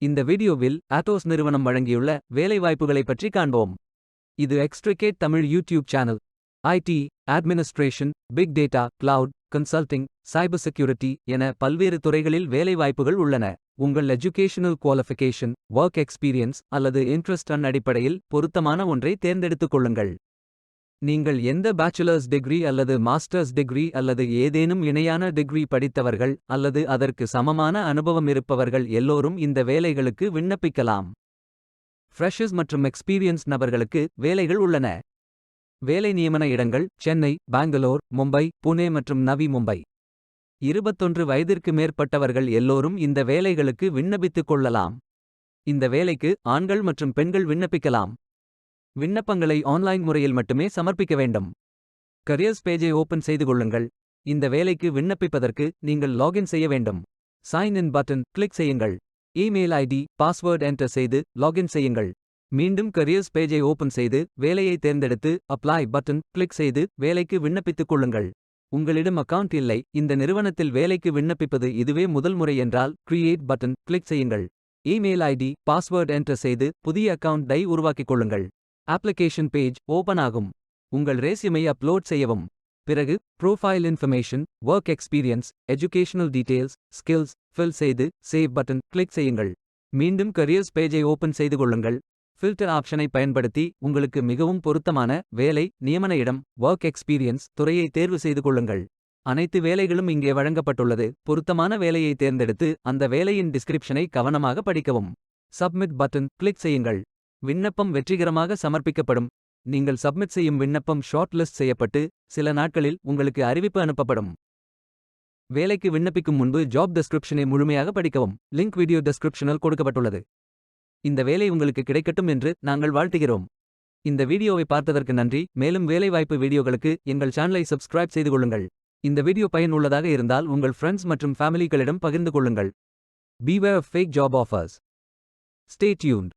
இந்த வீடியோவில் ஆட்டோஸ் நிறுவனம் வழங்கியுள்ள வேலைவாய்ப்புகளைப் பற்றி காண்போம். இது extricate Tamil YouTube channel. IT, administration, big data, cloud, consulting, cyber security என பல்வேறு துறைகளில் வேலைவாய்ப்புகள் உள்ளன. உங்கள் எஜுகேஷனல் குவாலிஃபிகேஷன், ஒர்க் எக்ஸ்பீரியன்ஸ் அல்லது இன்ட்ரெஸ்ட் அடிப்படையில் பொருத்தமான ஒன்றை தேர்ந்தெடுத்துக் கொள்ளுங்கள். நீங்கள் எந்த பேச்சுலர்ஸ் டிகிரி அல்லது மாஸ்டர்ஸ் டிகிரி அல்லது ஏதேனும் இணையான டிகிரி படித்தவர்கள் அல்லது அதற்கு சமமான அனுபவம் இருப்பவர்கள் எல்லோரும் இந்த வேலைகளுக்கு விண்ணப்பிக்கலாம். ஃப்ரெஷர்ஸ் மற்றும் எக்ஸ்பீரியன்ஸ் நபர்களுக்கு வேலைகள் உள்ளன. வேலை நியமன இடங்கள் சென்னை, பெங்களூர், மும்பை, புனே மற்றும் நவி மும்பை. 21 வயதிற்கு மேற்பட்டவர்கள் எல்லோரும் இந்த வேலைகளுக்கு விண்ணப்பித்துக் கொள்ளலாம். இந்த வேலைக்கு ஆண்கள் மற்றும் பெண்கள் விண்ணப்பிக்கலாம். விண்ணப்பங்களை ஆன்லைன் முறையில் மட்டுமே சமர்ப்பிக்க வேண்டும். கரியர்ஸ் பேஜை ஓபன் செய்து கொள்ளுங்கள். இந்த வேலைக்கு விண்ணப்பிப்பதற்கு நீங்கள் லாகின் செய்ய வேண்டும். சைன் இன் பட்டன் கிளிக் செய்யுங்கள். இமெயில் ஐடி, பாஸ்வேர்ட் என்டர் செய்து லாகின் செய்யுங்கள். மீண்டும் கரியர்ஸ் பேஜை ஓபன் செய்து வேலையை தேர்ந்தெடுத்து அப்ளை பட்டன் கிளிக் செய்து வேலைக்கு விண்ணப்பித்துக் கொள்ளுங்கள். உங்களிடம் அக்கவுண்ட் இல்லை, இந்த நிறுவனத்தில் வேலைக்கு விண்ணப்பிப்பது இதுவே முதல் முறை என்றால் கிரியேட் பட்டன் கிளிக் செய்யுங்கள். இமெயில் ஐடி, பாஸ்வேர்ட் என்டர் செய்து புதிய அக்கவுண்டை உருவாக்கிக் கொள்ளுங்கள். அப்ளிகேஷன் பேஜ் ஓபன் ஆகும். உங்கள் ரெஸ்யூமை அப்லோட் செய்யவும். பிறகு profile information, work experience, educational details, skills fill செய்து சேவ் பட்டன் கிளிக் செய்யுங்கள். மீண்டும் கரியர்ஸ் பேஜை ஓபன் செய்து கொள்ளுங்கள். ஃபில்டர் ஆப்ஷனை பயன்படுத்தி உங்களுக்கு மிகவும் பொருத்தமான வேலை, நியமன இடம், ஒர்க் எக்ஸ்பீரியன்ஸ் துறையை தேர்வு செய்து கொள்ளுங்கள். அனைத்து வேலைகளும் இங்கே வழங்கப்பட்டுள்ளது. பொருத்தமான வேலையை தேர்ந்தெடுத்து அந்த வேலையின் டிஸ்கிரிப்ஷனை கவனமாக படிக்கவும். சப்மிட் பட்டன் கிளிக் செய்யுங்கள். விண்ணப்பம் வெற்றிகரமாக சமர்ப்பிக்கப்படும். நீங்கள் சப்மிட் செய்யும் விண்ணப்பம் ஷார்ட் லிஸ்ட் செய்யப்பட்டு சில நாட்களில் உங்களுக்கு அறிவிப்பு அனுப்பப்படும். வேலைக்கு விண்ணப்பிக்கும் முன்பு ஜாப் டெஸ்கிரிப்ஷனை முழுமையாக படிக்கவும். லிங்க் வீடியோ டெஸ்கிரிப்ஷனில் கொடுக்கப்பட்டுள்ளது. இந்த வேலை உங்களுக்கு கிடைக்கட்டும் என்று நாங்கள் வாழ்த்துகிறோம். இந்த வீடியோவை பார்த்ததற்கு நன்றி. மேலும் வேலைவாய்ப்பு வீடியோகளுக்கு எங்கள் சேனலை சப்ஸ்கிரைப் செய்து கொள்ளுங்கள். இந்த வீடியோ பயனுள்ளதாக இருந்தால் உங்கள் ஃப்ரெண்ட்ஸ் மற்றும் ஃபேமிலிகளிடம் பகிர்ந்து கொள்ளுங்கள். Beware of fake job offers. Stay tuned.